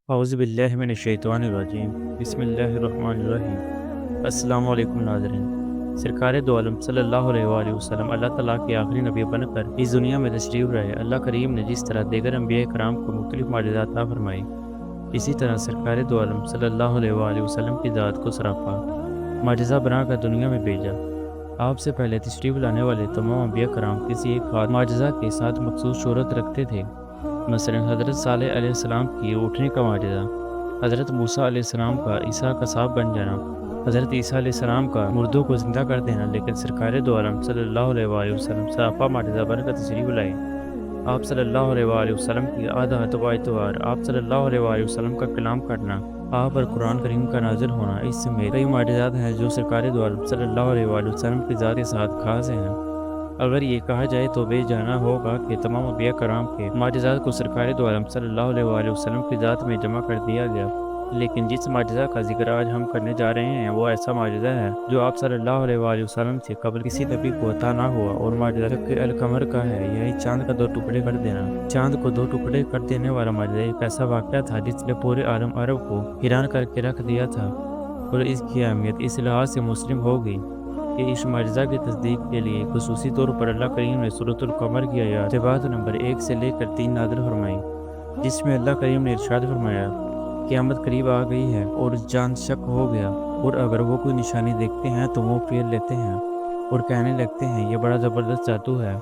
اعوذ باللہ من الشیطان الرجیم بسم اللہ الرحمن الرحیم۔ السلام علیکم ناظرین، سرکار دو عالم صلی اللہ علیہ وآلہ وسلم اللہ تعالیٰ کے آخری نبی بن کر اس دنیا میں تشریف رہے۔ اللہ کریم نے جس طرح دیگر انبیاء کرام کو مختلف معجزات عطا فرمائی، اسی طرح سرکار دو عالم صلی اللہ علیہ وآلہ وسلم کی ذات کو سراپا معجزہ بنا کر دنیا میں بھیجا۔ آپ سے پہلے تشریف لانے والے تمام انبیاء کرام کسی ایک خاص معجزہ کے ساتھ مخصوص شہرت رکھتے تھے۔ مثلا حضرت صالح علیہ السلام کی اٹھنے کا معجزہ، حضرت موسیٰ علیہ السلام کا عیسیٰ کا سانپ بن جانا، حضرت عیسیٰ علیہ السلام کا مردوں کو زندہ کر دینا۔ لیکن سرکار دو عالم صلی اللہ علیہ وآلہ وسلم سراپا معجزہ بن کر تشریف لائے۔ آپ صلی اللہ علیہ وآلہ وسلم کی عادت و اتوار، آپ صلی اللہ علیہ وآلہ وسلم کا کلام کرنا، آپ پر قرآن کریم کا نازل ہونا، اس میں کئی معجزات ہیں جو سرکار دو عالم صلی اللہ علیہ وآلہ وسلم کی ذات کے ساتھ خاص ہیں۔ اگر یہ کہا جائے تو بے جانا ہوگا کہ تمام انبیاء کرام کے معجزات کو سرکار دو عالم صلی اللہ علیہ وآلہ وسلم کی ذات میں جمع کر دیا گیا۔ لیکن جس معجزہ کا ذکر آج ہم کرنے جا رہے ہیں وہ ایسا معجزہ ہے جو آپ صلی اللہ علیہ وآلہ وسلم سے قبل کسی نبی کو عطا نہ ہوا، اور معجزہ شق القمر کا ہے، یعنی چاند کا 2 ٹکڑے کر دینا۔ چاند کو 2 ٹکڑے کر دینے والا معجزہ ایک ایسا واقعہ تھا جس نے پورے عالم عرب کو حیران کر کے رکھ دیا تھا، اور اس کی اہمیت اس لحاظ سے مسلم ہو گئی کہ اس معجزہ کی تصدیق کے لیے خصوصی طور پر اللہ کریم نے سورۃ القمر کی آیات بعد نمبر 1 سے لے کر 3 نازل فرمائی، جس میں اللہ کریم نے ارشاد فرمایا قیامت قریب آ گئی ہے اور چاند شق ہو گیا، اور اگر وہ کوئی نشانی دیکھتے ہیں تو منہ پھیر لیتے ہیں اور کہنے لگتے ہیں یہ بڑا زبردست جادو ہے۔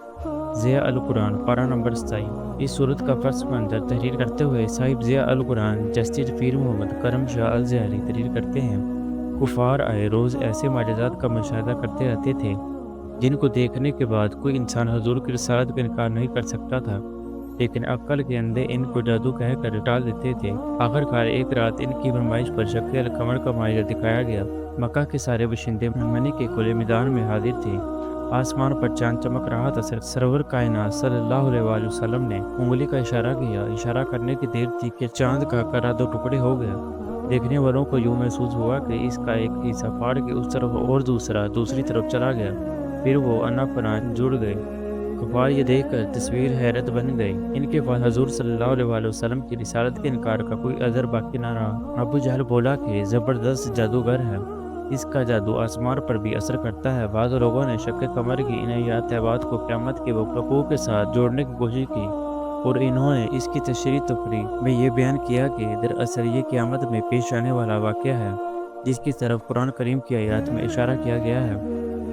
ضیاء القرآن پارہ نمبر 27۔ اس صورت کا پس منظر تحریر کرتے ہوئے صاحب ضیاء القرآن جسٹس پیر محمد کرم شاہ الزہری تحریر کرتے ہیں، کفار آئے روز ایسے معجزات کا مشاہدہ کرتے رہتے تھے جن کو دیکھنے کے بعد کوئی انسان حضور کی رسالت کا انکار نہیں کر سکتا تھا، لیکن عقل کے اندھے ان کو جادو کہہ کر ٹال دیتے تھے۔ آخرکار ایک رات ان کی فرمائش پر شق القمر کا معجزہ دکھایا گیا۔ مکہ کے سارے باشندے منی کے کھلے میدان میں حاضر تھے، آسمان پر چاند چمک رہا تھا۔ سرور کائنات صلی اللہ علیہ وآلہ وسلم نے انگلی کا اشارہ کیا، اشارہ کرنے کی دیر تھی کہ چاند کا کرا 2 ٹکڑے ہو گیا۔ دیکھنے والوں کو یوں محسوس ہوا کہ اس کا ایک حصہ پھاڑ کے اس طرف اور دوسری طرف چلا گیا، پھر وہ انا پنا جڑ گئے۔ کفار یہ دیکھ کر تصویر حیرت بن گئی، ان کے پاس حضور صلی اللہ علیہ وآلہ وسلم کی رسالت کے انکار کا کوئی عذر باقی نہ رہا۔ ابو جہل بولا کہ زبردست جادوگر ہے، اس کا جادو آسمان پر بھی اثر کرتا ہے۔ بعض لوگوں نے شق قمر کی ان آیات کو قیامت کے وقوع کے ساتھ جوڑنے کی کوشش کی، اور انہوں نے اس کی تشریح میں یہ بیان کیا کہ دراصل یہ قیامت میں پیش آنے والا واقعہ ہے جس کی طرف قرآن کریم کی آیات میں اشارہ کیا گیا ہے۔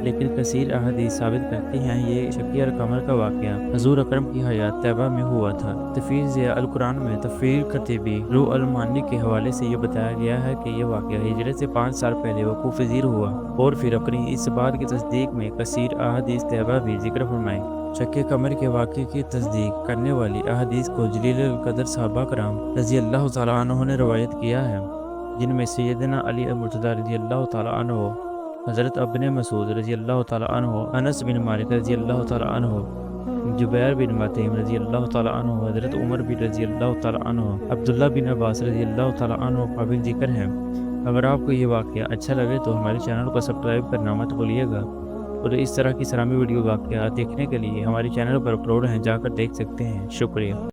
لیکن کثیر احادیث ثابت کرتی ہیں یہ شق القمر کا واقعہ حضور اکرم کی حیات طیبہ میں ہوا تھا۔ تفسیر ضیاء القرآن میں تفسیر کتبی روح المعانی کے حوالے سے یہ بتایا گیا ہے کہ یہ واقعہ ہجرت سے 5 سال پہلے وقوع پذیر ہوا، اور پھر اپنی اس بات کی تصدیق میں کثیر احادیث طیبہ بھی ذکر فرمائے۔ شق قمر کے واقعے کی تصدیق کرنے والی احادیث کو جلیل القدر صحابہ کرام رضی اللہ تعالیٰ عنہ نے روایت کیا ہے، جن میں سیدنا علی مرتضیٰ رضی اللہ تعالیٰ عنہ، حضرت ابن مسعود رضی اللہ تعالیٰ عنہ، انس بن مالک رضی اللہ تعالیٰ عنہ، جبیر بن مطعم رضی اللہ تعالیٰ عنہ، حضرت عمر بن رضی اللہ تعالیٰ عنہ، عبداللہ بن عباس رضی اللہ تعالیٰ عنہ قابل ذکر ہیں۔ اگر آپ کو یہ واقعہ اچھا لگے تو ہمارے چینل کو سبسکرائب کرنا مت بھولیے گا، اور اس طرح کی اسلامی ویڈیو واقعات دیکھنے کے لیے ہمارے چینل پر اپلوڈ ہیں، جا کر دیکھ سکتے ہیں۔ شکریہ۔